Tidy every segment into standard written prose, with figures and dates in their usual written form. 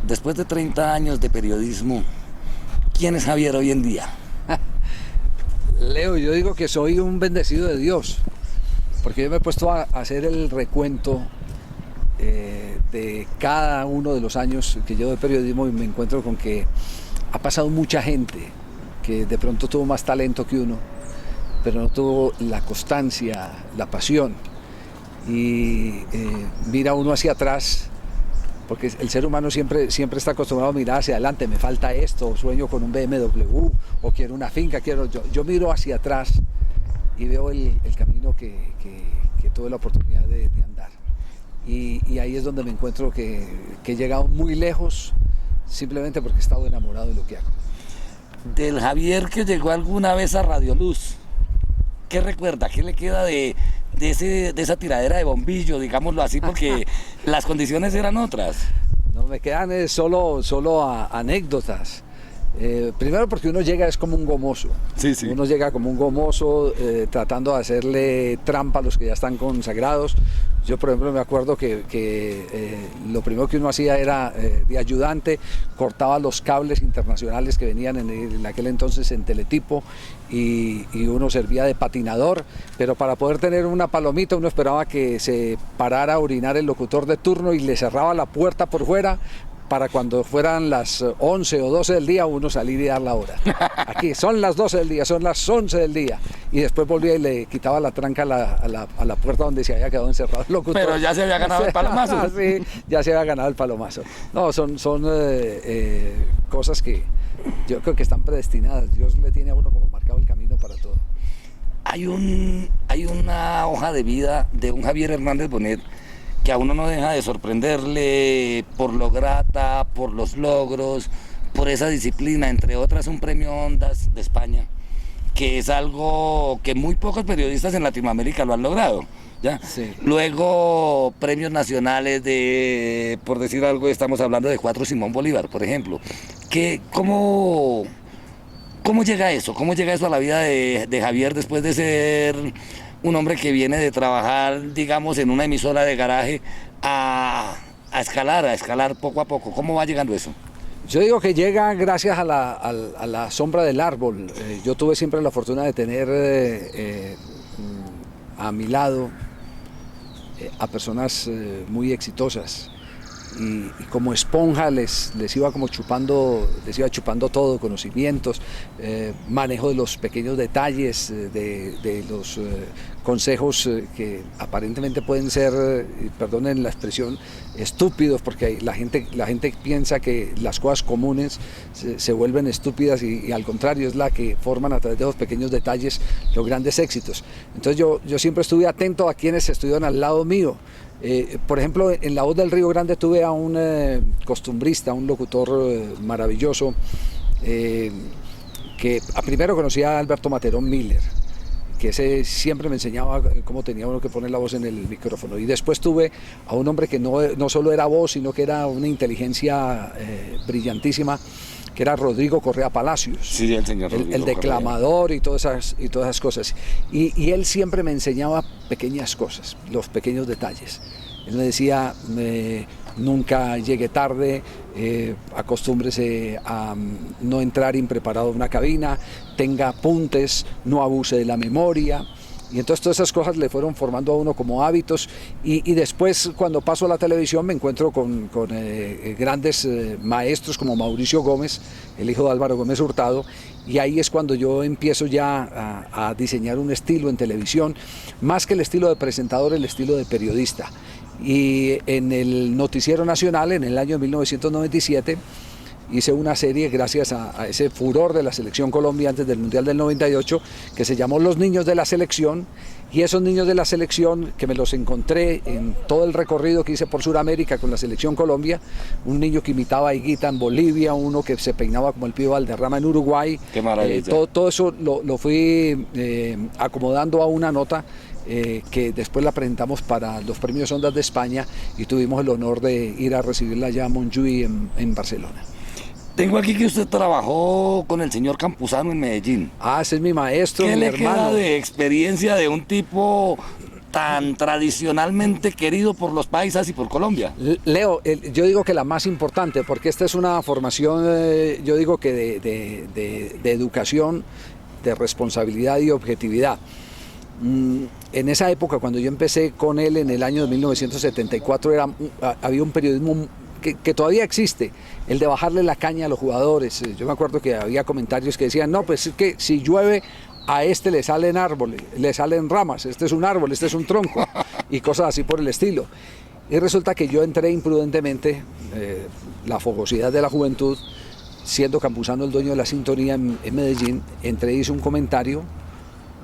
después de 30 años de periodismo, ¿quién es Javier hoy en día? Leo, yo digo que soy un bendecido de Dios, porque yo me he puesto a hacer el recuento de cada uno de los años que llevo de periodismo y me encuentro con que ha pasado mucha gente que de pronto tuvo más talento que uno, pero no tuvo la constancia, la pasión. Y mira uno hacia atrás, porque el ser humano siempre está acostumbrado a mirar hacia adelante, me falta esto, sueño con un BMW, o quiero una finca, yo miro hacia atrás y veo el camino que tuve la oportunidad de andar. Y ahí es donde me encuentro que he llegado muy lejos, simplemente porque he estado enamorado de lo que hago. Del Javier que llegó alguna vez a Radioluz, ¿qué recuerda? ¿Qué le queda de esa tiradera de bombillo, digámoslo así, porque las condiciones eran otras? No, me quedan solo anécdotas. Primero porque uno llega es como un gomoso. Sí, sí. Uno llega como un gomoso tratando de hacerle trampa a los que ya están consagrados. Yo, por ejemplo, me acuerdo que lo primero que uno hacía era de ayudante, cortaba los cables internacionales que venían en aquel entonces en Teletipo y uno servía de patinador, pero para poder tener una palomita uno esperaba que se parara a orinar el locutor de turno y le cerraba la puerta por fuera, para cuando fueran las 11 o 12 del día uno salir y dar la hora. Aquí son las 12 del día, son las 11 del día. Y después volvía y le quitaba la tranca a la puerta donde se había quedado encerrado el locutor. Pero ya se había ganado el palomazo. Sí, ya se había ganado el palomazo. No, son cosas que yo creo que están predestinadas. Dios le tiene a uno como marcado el camino para todo. Hay una hoja de vida de un Javier Hernández Bonet que a uno no deja de sorprenderle por lo grata, por los logros, por esa disciplina, entre otras un premio Ondas de España, que es algo que muy pocos periodistas en Latinoamérica lo han logrado, ¿ya? Sí. Luego premios nacionales de, por decir algo, estamos hablando de 4 Simón Bolívar, por ejemplo. ¿Cómo llega eso? ¿Cómo llega eso a la vida de Javier después de ser un hombre que viene de trabajar, digamos, en una emisora de garaje a escalar poco a poco? ¿Cómo va llegando eso? Yo digo que llega gracias a la sombra del árbol. Yo tuve siempre la fortuna de tener a mi lado a personas muy exitosas. Y como esponja les iba como chupando todo, conocimientos, manejo de los pequeños detalles, de los consejos que aparentemente pueden ser, perdonen la expresión, estúpidos, porque la gente piensa que las cosas comunes se vuelven estúpidas y al contrario es la que forman a través de esos pequeños detalles los grandes éxitos. Entonces yo siempre estuve atento a quienes estuvieron al lado mío. Por ejemplo, en La Voz del Río Grande tuve a un costumbrista, un locutor maravilloso, que primero conocí a Alberto Materón Miller, que ese siempre me enseñaba cómo tenía uno que poner la voz en el micrófono. Y después tuve a un hombre que no solo era voz, sino que era una inteligencia brillantísima, que era Rodrigo Correa Palacios. Sí, el señor Rodrigo el declamador y todas esas cosas. Y él siempre me enseñaba pequeñas cosas, los pequeños detalles. Él me decía, nunca llegue tarde, acostúmbrese a no entrar impreparado en una cabina, tenga apuntes, no abuse de la memoria. Y entonces todas esas cosas le fueron formando a uno como hábitos y después cuando paso a la televisión me encuentro con grandes maestros como Mauricio Gómez, el hijo de Álvaro Gómez Hurtado, y ahí es cuando yo empiezo ya a diseñar un estilo en televisión, más que el estilo de presentador, el estilo de periodista. Y en el Noticiero Nacional, en el año 1997, hice una serie gracias a ese furor de la Selección Colombia antes del Mundial del 98, que se llamó Los Niños de la Selección, y esos niños de la selección, que me los encontré en todo el recorrido que hice por Sudamérica con la Selección Colombia, un niño que imitaba a Higuita en Bolivia, uno que se peinaba como el Pío Valderrama en Uruguay. Qué maravilla. Todo eso lo fui acomodando a una nota que después la presentamos para los premios Ondas de España y tuvimos el honor de ir a recibirla allá a Montjuïc en Barcelona. Tengo aquí que usted trabajó con el señor Campuzano en Medellín. Ah, ese es mi maestro, ¿Qué mi le hermano. queda de experiencia de un tipo tan tradicionalmente querido por los paisas y por Colombia? Leo, yo digo que la más importante, porque esta es una formación, yo digo que de educación, de responsabilidad y objetividad. En esa época, cuando yo empecé con él en el año de 1974, había un periodismo que todavía existe, el de bajarle la caña a los jugadores. Yo me acuerdo que había comentarios que decían, no, pues es que si llueve a este le salen árboles, le salen ramas, este es un árbol, este es un tronco, y cosas así por el estilo. Y resulta que yo entré imprudentemente, la fogosidad de la juventud, siendo Campuzano el dueño de la sintonía en Medellín, entré y hice un comentario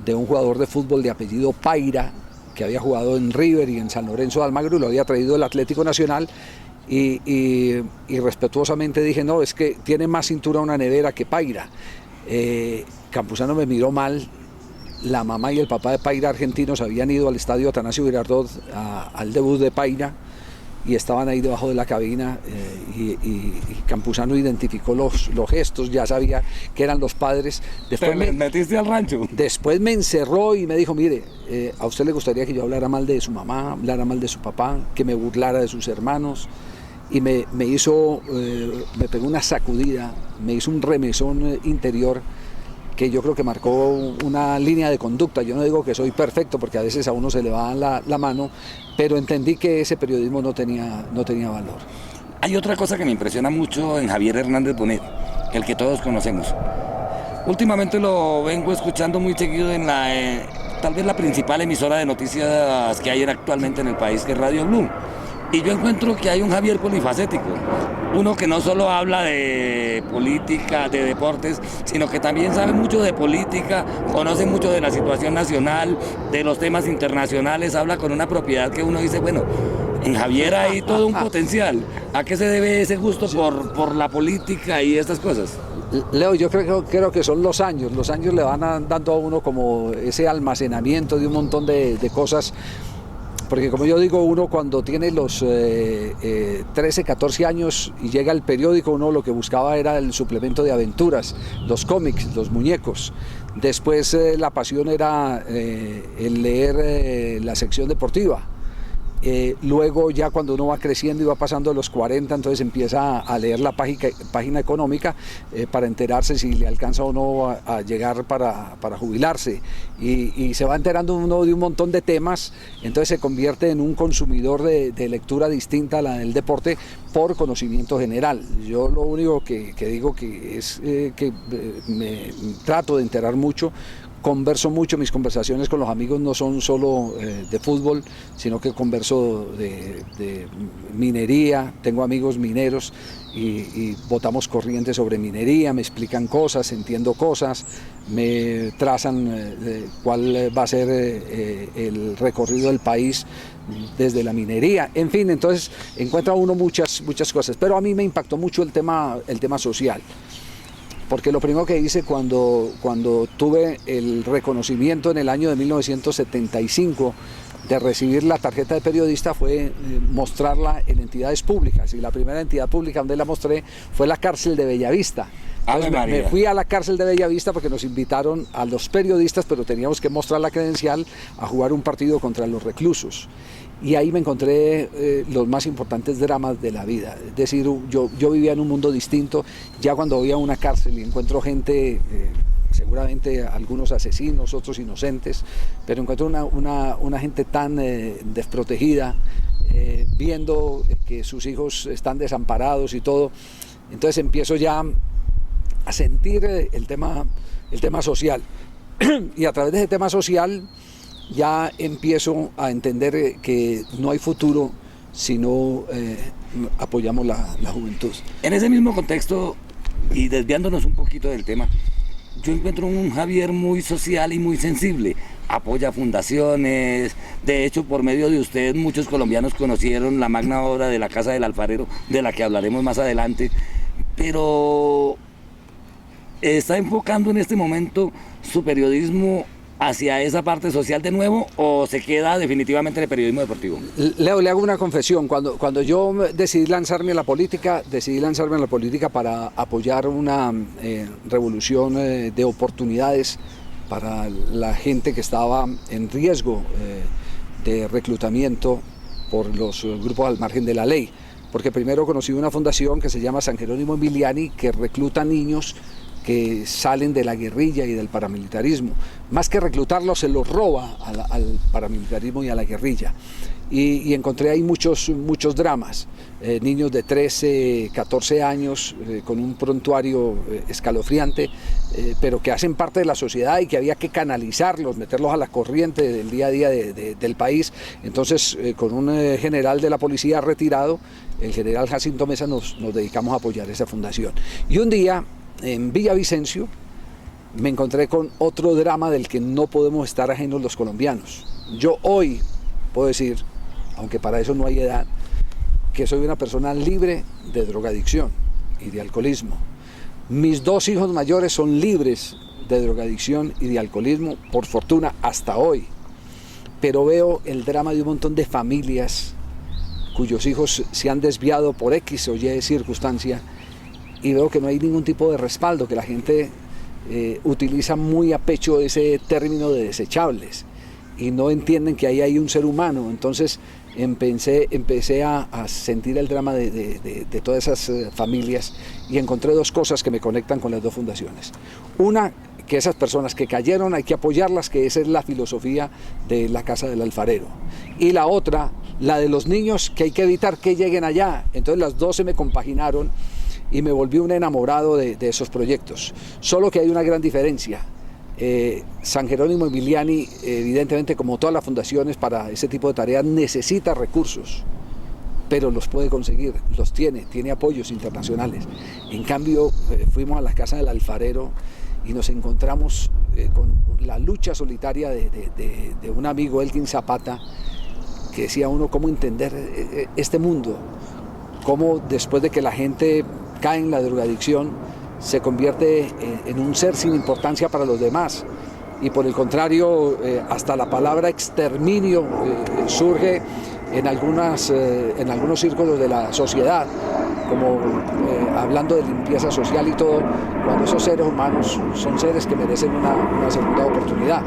de un jugador de fútbol de apellido Paira, que había jugado en River y en San Lorenzo de Almagro y lo había traído del Atlético Nacional, y respetuosamente dije, no, es que tiene más cintura una nevera que Paira. Campuzano me miró mal. La mamá y el papá de Paira, argentinos, habían ido al estadio Atanasio Girardot al debut de Paira y estaban ahí debajo de la cabina, y Campuzano identificó los gestos, ya sabía que eran los padres. Después me metiste al rancho. Después me encerró y me dijo, mire, a usted le gustaría que yo hablara mal de su mamá, hablara mal de su papá, que me burlara de sus hermanos. Y me pegó una sacudida, me hizo un remesón interior que yo creo que marcó una línea de conducta. Yo no digo que soy perfecto, porque a veces a uno se le va la mano, pero entendí que ese periodismo no tenía valor. Hay otra cosa que me impresiona mucho en Javier Hernández Bonet, el que todos conocemos. Últimamente lo vengo escuchando muy seguido en tal vez la principal emisora de noticias que hay actualmente en el país, que es Radio Blue. Y yo encuentro que hay un Javier polifacético, uno que no solo habla de política, de deportes, sino que también sabe mucho de política, conoce mucho de la situación nacional, de los temas internacionales, habla con una propiedad que uno dice, bueno, en Javier hay todo un potencial. ¿A qué se debe ese gusto por la política y estas cosas? Leo, yo creo que son los años le van dando a uno como ese almacenamiento de un montón de cosas. Porque como yo digo, uno cuando tiene los 13, 14 años y llega al periódico, uno lo que buscaba era el suplemento de aventuras, los cómics, los muñecos. Después la pasión era el leer la sección deportiva. Luego ya cuando uno va creciendo y va pasando de los 40, entonces empieza a leer la página económica para enterarse si le alcanza o no a llegar para jubilarse, y se va enterando uno de un montón de temas, entonces se convierte en un consumidor de lectura distinta a la del deporte por conocimiento general. Yo lo único que digo que es que me trato de enterar mucho. Converso mucho, mis conversaciones con los amigos no son solo de fútbol, sino que converso de minería, tengo amigos mineros y botamos corriente sobre minería, me explican cosas, entiendo cosas, me trazan cuál va a ser el recorrido del país desde la minería, en fin, entonces encuentra uno muchas cosas, pero a mí me impactó mucho el tema social. Porque lo primero que hice cuando tuve el reconocimiento en el año de 1975 de recibir la tarjeta de periodista fue mostrarla en entidades públicas, y la primera entidad pública donde la mostré fue la cárcel de Bellavista. Me fui a la cárcel de Bellavista porque nos invitaron a los periodistas, pero teníamos que mostrar la credencial a jugar un partido contra los reclusos. Y ahí me encontré los más importantes dramas de la vida. Es decir, yo vivía en un mundo distinto. Ya cuando voy a una cárcel y encuentro gente, seguramente algunos asesinos, otros inocentes, pero encuentro una gente tan desprotegida, viendo que sus hijos están desamparados y todo. Entonces empiezo ya a sentir el tema social. Y a través de ese tema social ya empiezo a entender que no hay futuro si no apoyamos la juventud. En ese mismo contexto, y desviándonos un poquito del tema, yo encuentro un Javier muy social y muy sensible. Apoya fundaciones. De hecho, por medio de usted, muchos colombianos conocieron la magna obra de la Casa del Alfarero, de la que hablaremos más adelante. Pero ¿está enfocando en este momento su periodismo hacia esa parte social de nuevo, o se queda definitivamente en el periodismo deportivo? Leo, le hago una confesión. Cuando yo decidí lanzarme a la política para apoyar una revolución de oportunidades para la gente que estaba en riesgo de reclutamiento por los grupos al margen de la ley, porque primero conocí una fundación que se llama San Jerónimo Emiliani, que recluta niños que salen de la guerrilla y del paramilitarismo. Más que reclutarlos, se los roba al paramilitarismo y a la guerrilla. Y encontré ahí muchos dramas. Niños de 13, 14 años con un prontuario escalofriante, pero que hacen parte de la sociedad y que había que canalizarlos, meterlos a la corriente del día a día del país. Entonces, con un general de la policía retirado, el general Jacinto Mesa, nos dedicamos a apoyar esa fundación. Y un día, en Villavicencio, me encontré con otro drama del que no podemos estar ajenos los colombianos. Yo hoy puedo decir, aunque para eso no hay edad, que soy una persona libre de drogadicción y de alcoholismo. Mis 2 hijos mayores son libres de drogadicción y de alcoholismo, por fortuna, hasta hoy. Pero veo el drama de un montón de familias cuyos hijos se han desviado por X o Y circunstancia, y veo que no hay ningún tipo de respaldo, que la gente utiliza muy a pecho ese término de desechables y no entienden que ahí hay un ser humano. Entonces empecé a sentir el drama de todas esas familias, y encontré 2 cosas que me conectan con las 2 fundaciones. Una, que esas personas que cayeron hay que apoyarlas, que esa es la filosofía de la Casa del Alfarero. Y la otra, la de los niños, que hay que evitar que lleguen allá. Entonces las 2 se me compaginaron y me volví un enamorado de esos proyectos. Solo que hay una gran diferencia. San Jerónimo Emiliani, evidentemente, como todas las fundaciones, para ese tipo de tareas necesita recursos, pero los puede conseguir, los tiene apoyos internacionales. En cambio, fuimos a la Casa del Alfarero y nos encontramos con la lucha solitaria de un amigo, Elkin Zapata, que decía uno cómo entender este mundo, cómo después de que la gente cae en la drogadicción, se convierte en un ser sin importancia para los demás, y por el contrario, hasta la palabra exterminio surge en algunos círculos de la sociedad, como hablando de limpieza social y todo, cuando esos seres humanos son seres que merecen una segunda oportunidad.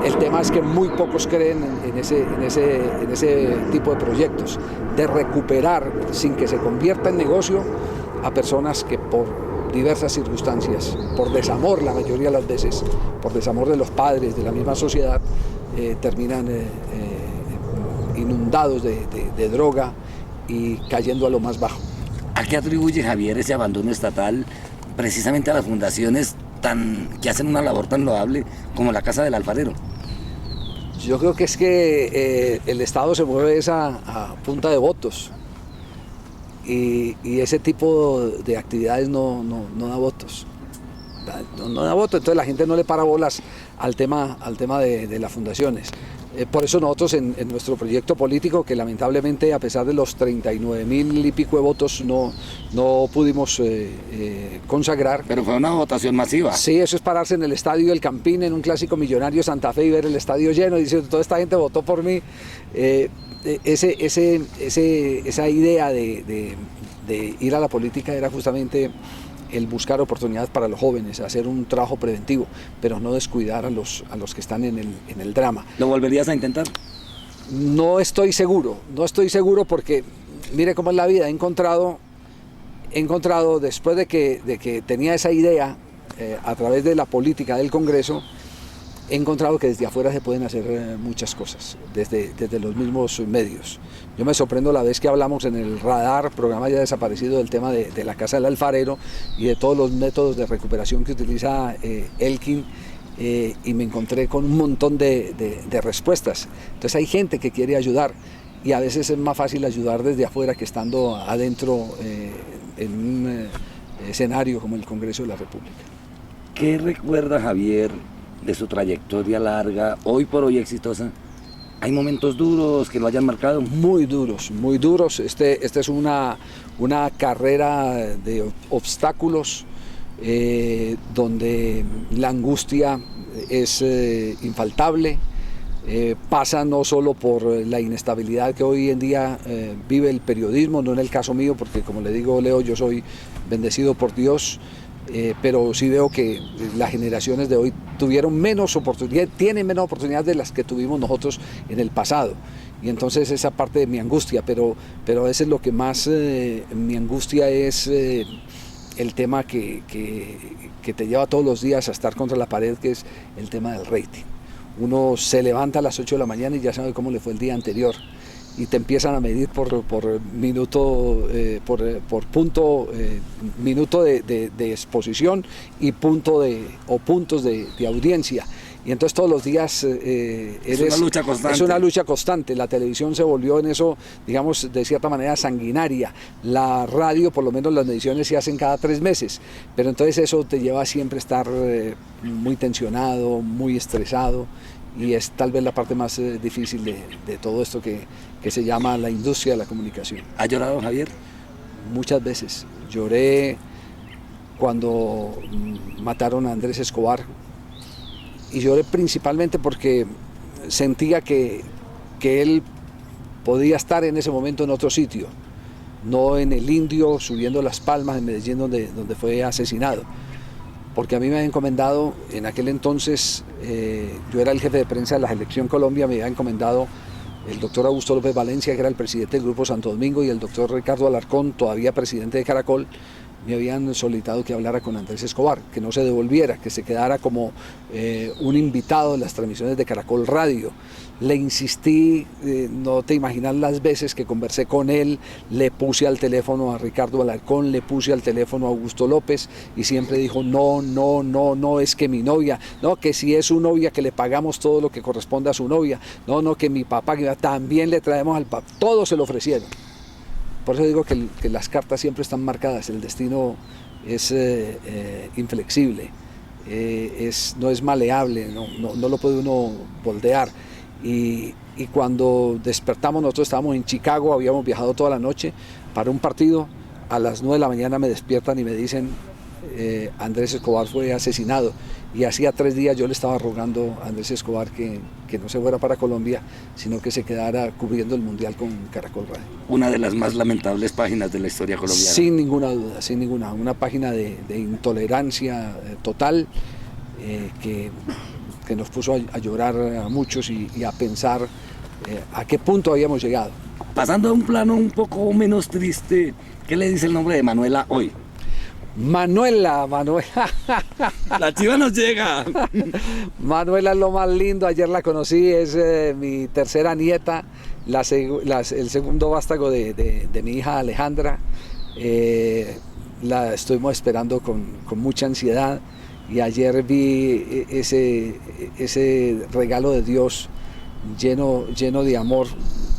El tema es que muy pocos creen en ese tipo de proyectos, de recuperar sin que se convierta en negocio a personas que por diversas circunstancias, por desamor la mayoría de las veces, por desamor de los padres, de la misma sociedad, terminan inundados de droga y cayendo a lo más bajo. ¿A qué atribuye, Javier, ese abandono estatal precisamente a las fundaciones que hacen una labor tan loable como la Casa del Alfarero? Yo creo que es que el Estado se mueve a punta de votos. Y ese tipo de actividades no da votos. No da votos, entonces la gente no le para bolas al tema de las fundaciones. Por eso nosotros en nuestro proyecto político, que lamentablemente a pesar de los 39.000 y pico de votos no pudimos consagrar. Pero fue una votación masiva. Sí, eso es pararse en el estadio del Campín, en un clásico Millonario Santa Fe, y ver el estadio lleno y decir, toda esta gente votó por mí. Esa idea de ir a la política era justamente el buscar oportunidades para los jóvenes, hacer un trabajo preventivo, pero no descuidar a los que están en el drama. ¿Lo volverías a intentar? No estoy seguro porque mire cómo es la vida. He encontrado después de que tenía esa idea a través de la política del Congreso, he encontrado que desde afuera se pueden hacer muchas cosas, desde los mismos medios. Yo me sorprendo la vez que hablamos en el Radar, programa ya desaparecido, del tema de la Casa del Alfarero y de todos los métodos de recuperación que utiliza Elkin, y me encontré con un montón de respuestas. Entonces hay gente que quiere ayudar, y a veces es más fácil ayudar desde afuera que estando adentro en un escenario como el Congreso de la República. ¿Qué recuerda, Javier, de su trayectoria larga, hoy por hoy exitosa? ¿Hay momentos duros que lo hayan marcado? Muy duros, muy duros. Este es una carrera de obstáculos donde la angustia es infaltable. Pasa no solo por la inestabilidad que hoy en día vive el periodismo, no en el caso mío, porque como le digo, Leo, yo soy bendecido por Dios. pero sí veo que las generaciones de hoy tuvieron menos oportunidad, tienen menos oportunidades de las que tuvimos nosotros en el pasado. Y entonces esa parte de mi angustia, pero a veces lo que más mi angustia es el tema que te lleva todos los días a estar contra la pared, que es el tema del rating. Uno se levanta a las 8 de la mañana y ya sabe cómo le fue el día anterior. Y te empiezan a medir por minuto, por punto, minuto de exposición y puntos de audiencia. Y entonces todos los días es una lucha constante. Es una lucha constante. La televisión se volvió en eso, digamos, de cierta manera sanguinaria. La radio, por lo menos las mediciones se hacen cada 3 meses. Pero entonces eso te lleva a siempre estar muy tensionado, muy estresado. Y es tal vez la parte más difícil de todo esto que se llama la industria de la comunicación. ¿Ha llorado, Javier? Muchas veces. Lloré cuando mataron a Andrés Escobar. Y lloré principalmente porque sentía que él podía estar en ese momento en otro sitio, no en el Indio, subiendo las palmas en Medellín, donde fue asesinado. Porque a mí me había encomendado, en aquel entonces, yo era el jefe de prensa de la Selección Colombia, me había encomendado el doctor Augusto López Valencia, que era el presidente del Grupo Santo Domingo, y el doctor Ricardo Alarcón, todavía presidente de Caracol, me habían solicitado que hablara con Andrés Escobar, que no se devolviera, que se quedara como un invitado en las transmisiones de Caracol Radio. Le insistí, no te imaginas las veces que conversé con él, le puse al teléfono a Ricardo Alarcón, le puse al teléfono a Augusto López y siempre dijo, no, es que mi novia, no, que si es su novia que le pagamos todo lo que corresponde a su novia, no, que mi papá, que también le traemos al papá, todos se lo ofrecieron. Por eso digo que las cartas siempre están marcadas, el destino es inflexible, no es maleable, no lo puede uno moldear. Y cuando despertamos, nosotros estábamos en Chicago, habíamos viajado toda la noche para un partido, a las 9 de la mañana me despiertan y me dicen Andrés Escobar fue asesinado. Y hacía 3 días yo le estaba rogando a Andrés Escobar que no se fuera para Colombia, sino que se quedara cubriendo el Mundial con Caracol Radio. Una de las más lamentables páginas de la historia colombiana. Sin ninguna duda, sin ninguna. Una página de intolerancia total que nos puso a llorar a muchos y a pensar a qué punto habíamos llegado. Pasando a un plano un poco menos triste, ¿qué le dice el nombre de Manuela hoy? Manuela. La chiva nos llega. Manuela es lo más lindo, ayer la conocí, es mi tercera nieta, el segundo vástago de mi hija Alejandra. La estuvimos esperando con mucha ansiedad y ayer vi ese regalo de Dios lleno de amor,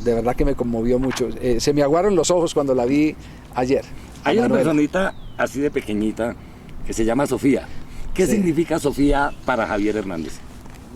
de verdad que me conmovió mucho. Se me aguaron los ojos cuando la vi ayer. Hay una personita así de pequeñita que se llama Sofía. ¿Qué significa Sofía para Javier Hernández?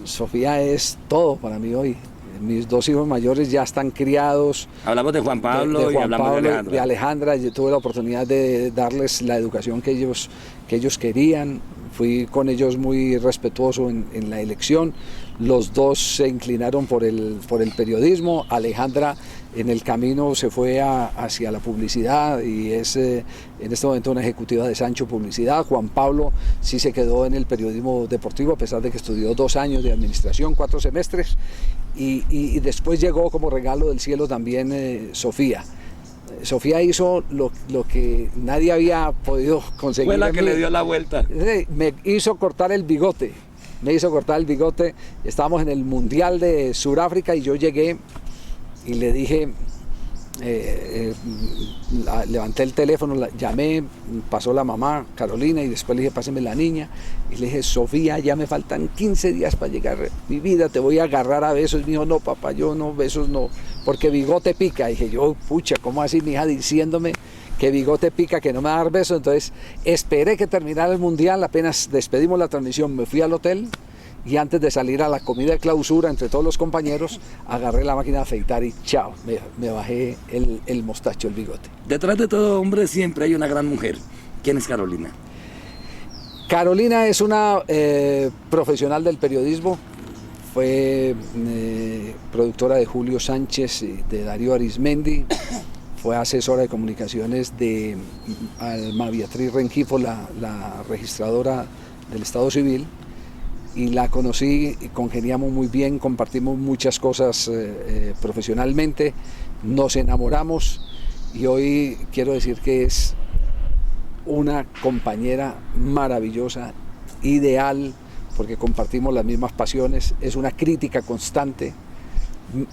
Sofía es todo para mí hoy. Mis 2 hijos mayores ya están criados. Hablamos de Juan Pablo y hablamos de Alejandra. Yo tuve la oportunidad de darles la educación que ellos querían. Fui con ellos muy respetuoso en la elección. Los 2 se inclinaron por el periodismo. Alejandra en el camino se fue hacia la publicidad y es en este momento una ejecutiva de Sancho Publicidad. Juan Pablo sí se quedó en el periodismo deportivo, a pesar de que estudió 2 años de administración, 4 semestres. Y después llegó como regalo del cielo también Sofía. Sofía hizo lo que nadie había podido conseguir. Fue la que le dio la vuelta. Me hizo cortar el bigote. Estábamos en el Mundial de Sudáfrica y yo llegué y le dije, levanté el teléfono, llamé, pasó la mamá, Carolina, y después le dije, páseme la niña. Y le dije, Sofía, ya me faltan 15 días para llegar, mi vida, te voy a agarrar a besos. Me dijo, no, papá, yo no, besos no, porque bigote pica. Y dije yo, pucha, ¿cómo así mi hija diciéndome que bigote pica, que no me va a dar besos? Entonces esperé que terminara el Mundial, apenas despedimos la transmisión, me fui al hotel. Y antes de salir a la comida de clausura entre todos los compañeros, agarré la máquina de afeitar y chao, me bajé el mostacho, el bigote. Detrás de todo hombre siempre hay una gran mujer. ¿Quién es Carolina? Carolina es una profesional del periodismo. Fue productora de Julio Sánchez y de Darío Arismendi. fue asesora de comunicaciones de Alma Beatriz Rengifo, la registradora del Estado Civil, y la conocí, congeniamos muy bien, compartimos muchas cosas profesionalmente, nos enamoramos y hoy quiero decir que es una compañera maravillosa, ideal, porque compartimos las mismas pasiones, es una crítica constante,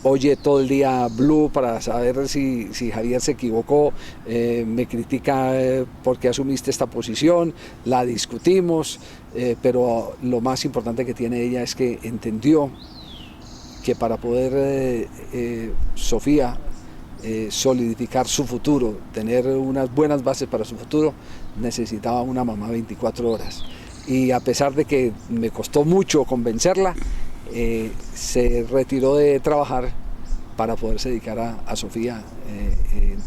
oye todo el día Blue para saber si Javier se equivocó, me critica porque asumiste esta posición, la discutimos, pero lo más importante que tiene ella es que entendió que para poder Sofía solidificar su futuro, tener unas buenas bases para su futuro, necesitaba una mamá 24 horas. Y a pesar de que me costó mucho convencerla, se retiró de trabajar para poderse dedicar a Sofía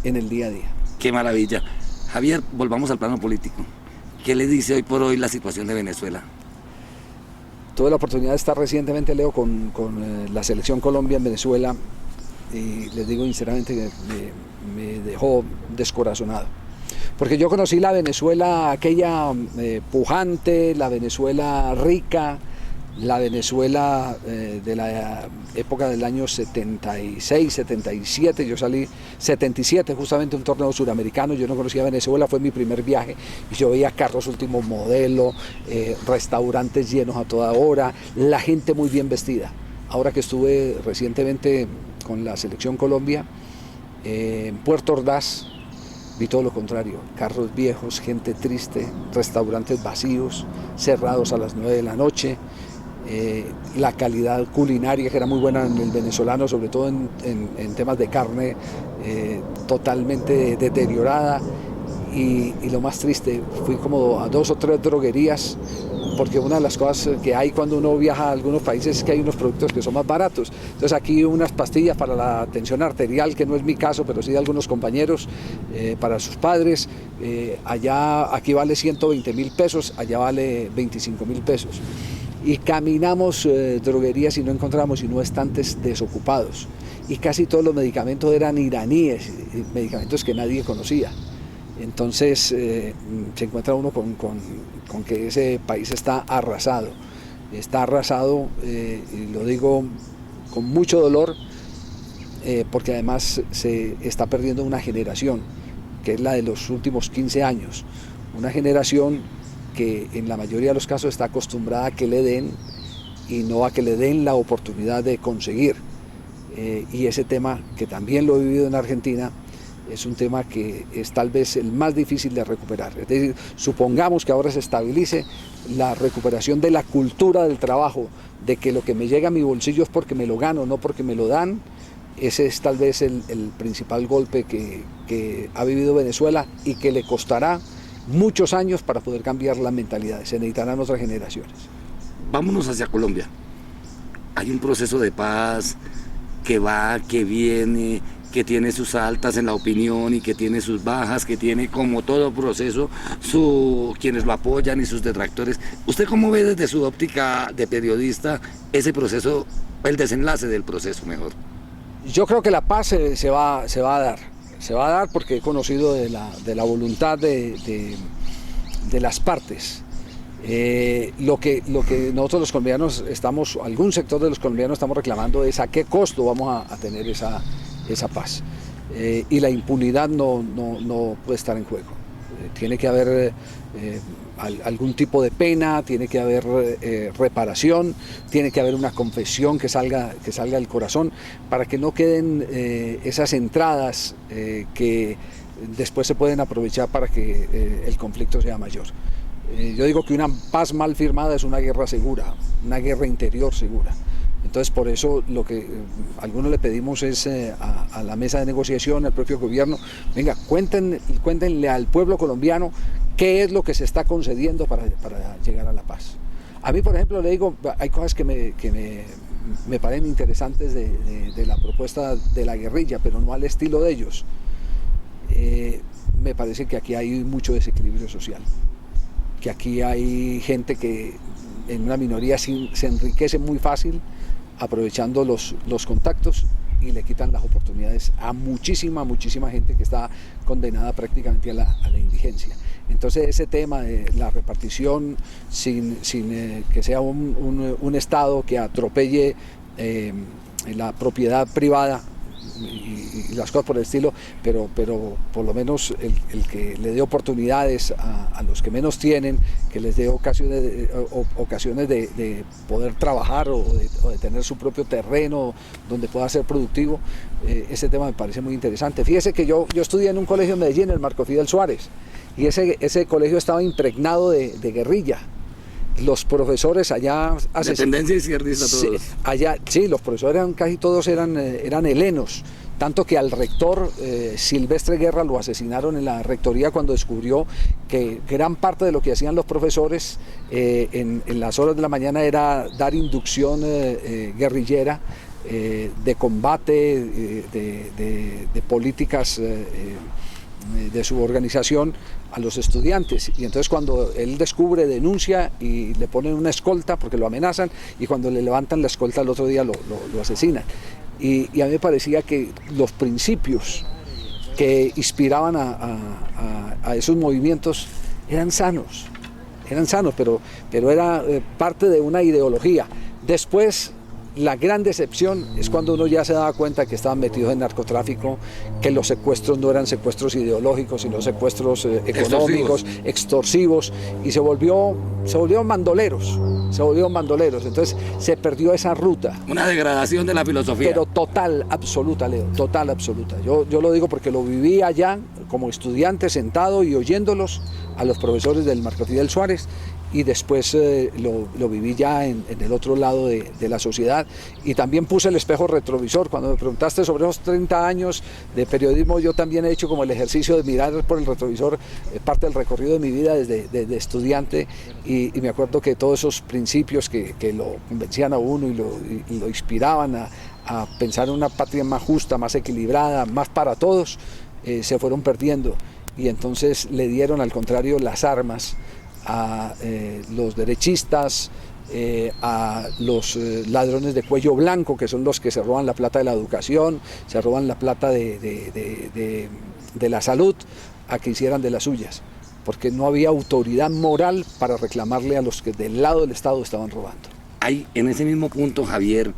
en el día a día. Qué maravilla. Javier, volvamos al plano político. ¿Qué le dice hoy por hoy la situación de Venezuela? Tuve la oportunidad de estar recientemente, Leo, con la Selección Colombia en Venezuela y les digo sinceramente que me dejó descorazonado. Porque yo conocí la Venezuela aquella pujante, la Venezuela rica, la Venezuela de la época del año 76, 77, yo salí 77 justamente un torneo suramericano, yo no conocía Venezuela, fue mi primer viaje y yo veía carros último modelo, restaurantes llenos a toda hora, la gente muy bien vestida. Ahora que estuve recientemente con la Selección Colombia en Puerto Ordaz, vi todo lo contrario, carros viejos, gente triste, restaurantes vacíos, cerrados a las 9 de la noche, la calidad culinaria que era muy buena en el venezolano, sobre todo en temas de carne, totalmente deteriorada, y lo más triste, fui como a 2 o 3 droguerías, porque una de las cosas que hay cuando uno viaja a algunos países es que hay unos productos que son más baratos. Entonces aquí unas pastillas para la tensión arterial, que no es mi caso, pero sí de algunos compañeros, para sus padres, aquí vale 120.000 pesos, allá vale 25.000 pesos. Y caminamos droguerías y no encontramos sino estantes desocupados. Y casi todos los medicamentos eran iraníes, medicamentos que nadie conocía. Entonces se encuentra uno con que ese país está arrasado, y lo digo con mucho dolor, porque además se está perdiendo una generación, que es la de los últimos 15 años, una generación que en la mayoría de los casos está acostumbrada a que le den y no a que le den la oportunidad de conseguir. Y ese tema, que también lo he vivido en Argentina, es un tema que es tal vez el más difícil de recuperar. Es decir, supongamos que ahora se estabilice la recuperación de la cultura del trabajo, de que lo que me llega a mi bolsillo es porque me lo gano, no porque me lo dan. Ese es tal vez el principal golpe que ha vivido Venezuela y que le costará muchos años para poder cambiar la mentalidad. Se necesitarán otras generaciones. Vámonos hacia Colombia. Hay un proceso de paz que va, que viene, que tiene sus altas en la opinión y que tiene sus bajas, que tiene, como todo proceso, quienes lo apoyan y sus detractores. ¿Usted cómo ve desde su óptica de periodista ese proceso, el desenlace del proceso mejor? Yo creo que la paz se va a dar porque he conocido de la voluntad de las partes. Lo que nosotros los colombianos algún sector de los colombianos estamos reclamando es a qué costo vamos a tener esa paz. Y la impunidad no puede estar en juego. Tiene que haber algún tipo de pena, tiene que haber reparación, tiene que haber una confesión que salga del corazón, para que no queden esas entradas que después se pueden aprovechar para que el conflicto sea mayor. Yo digo que una paz mal firmada es una guerra segura, una guerra interior segura. Entonces, por eso lo que algunos le pedimos es a la mesa de negociación, al propio gobierno, venga, cuéntenle al pueblo colombiano qué es lo que se está concediendo para llegar a la paz. A mí, por ejemplo, le digo, hay cosas que me parecen interesantes de la propuesta de la guerrilla, pero no al estilo de ellos. Me parece que aquí hay mucho desequilibrio social, que aquí hay gente que en una minoría se enriquece muy fácil, aprovechando los contactos, y le quitan las oportunidades a muchísima gente que está condenada prácticamente a la indigencia. Entonces ese tema de la repartición sin que sea un Estado que atropelle la propiedad privada y las cosas por el estilo, pero por lo menos el que le dé oportunidades a los que menos tienen, que les dé ocasiones de poder trabajar o de tener su propio terreno donde pueda ser productivo, ese tema me parece muy interesante. Fíjese que yo estudié en un colegio en Medellín, el Marco Fidel Suárez, y ese colegio estaba impregnado de guerrilla. Los profesores allá... De tendencia izquierdista todos. Sí, allá, sí, los profesores casi todos eran helenos, tanto que al rector Silvestre Guerra lo asesinaron en la rectoría cuando descubrió que gran parte de lo que hacían los profesores en las horas de la mañana era dar inducción guerrillera, de combate, de políticas de su organización a los estudiantes, y entonces cuando él descubre, denuncia y le ponen una escolta porque lo amenazan, y cuando le levantan la escolta al otro día lo asesinan. Y a mí me parecía que los principios que inspiraban a esos movimientos eran sanos, pero era parte de una ideología. Después, la gran decepción es cuando uno ya se daba cuenta que estaban metidos en narcotráfico, que los secuestros no eran secuestros ideológicos, sino secuestros económicos, extorsivos, y se volvieron bandoleros. Entonces se perdió esa ruta. Una degradación de la filosofía. Pero total, absoluta, Leo, total, absoluta. Yo lo digo porque lo viví allá como estudiante, sentado y oyéndolos a los profesores del Marco Fidel Suárez, y después lo viví ya en el otro lado de la sociedad, y también puse el espejo retrovisor. Cuando me preguntaste sobre esos 30 años de periodismo, yo también he hecho como el ejercicio de mirar por el retrovisor parte del recorrido de mi vida desde estudiante, y me acuerdo que todos esos principios que lo convencían a uno y lo inspiraban a pensar en una patria más justa, más equilibrada, más para todos, se fueron perdiendo, y entonces le dieron al contrario las armas a los derechistas, a los ladrones de cuello blanco, que son los que se roban la plata de la educación, se roban la plata de la salud, a que hicieran de las suyas, porque no había autoridad moral para reclamarle a los que del lado del Estado estaban robando. Hay, en ese mismo punto, Javier,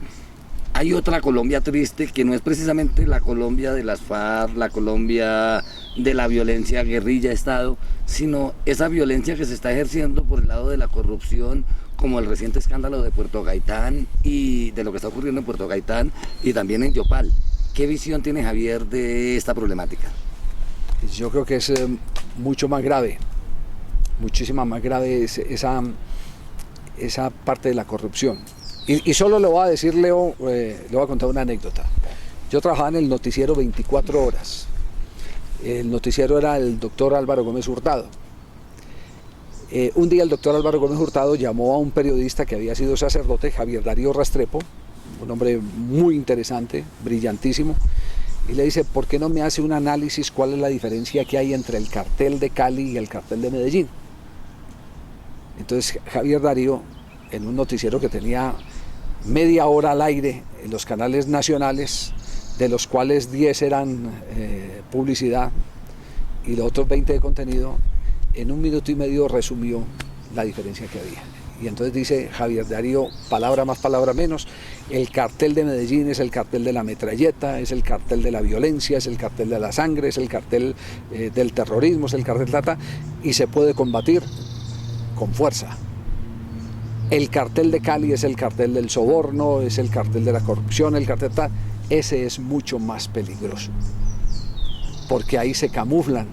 hay otra Colombia triste, que no es precisamente la Colombia de las FARC, la Colombia de la violencia guerrilla-Estado, sino esa violencia que se está ejerciendo por el lado de la corrupción, como el reciente escándalo de Puerto Gaitán y de lo que está ocurriendo en Puerto Gaitán y también en Yopal. ¿Qué visión tiene Javier de esta problemática? Yo creo que es mucho más grave, muchísima más grave esa parte de la corrupción. Y solo le voy a decir, Leo, le voy a contar una anécdota. Yo trabajaba en el noticiero 24 horas. El noticiero era el doctor Álvaro Gómez Hurtado. Un día el doctor Álvaro Gómez Hurtado llamó a un periodista que había sido sacerdote, Javier Darío Restrepo, un hombre muy interesante, brillantísimo, y le dice: ¿por qué no me hace un análisis cuál es la diferencia que hay entre el cartel de Cali y el cartel de Medellín? Entonces Javier Darío, en un noticiero que tenía media hora al aire en los canales nacionales, de los cuales 10 eran publicidad y los otros 20 de contenido, en 1 minuto y medio resumió la diferencia que había. Y entonces dice Javier Darío, palabra más, palabra menos: el cartel de Medellín es el cartel de la metralleta, es el cartel de la violencia, es el cartel de la sangre, es el cartel del terrorismo, es el cartel tata, y se puede combatir con fuerza. El cartel de Cali es el cartel del soborno, es el cartel de la corrupción, el cartel tal. Ese es mucho más peligroso, porque ahí se camuflan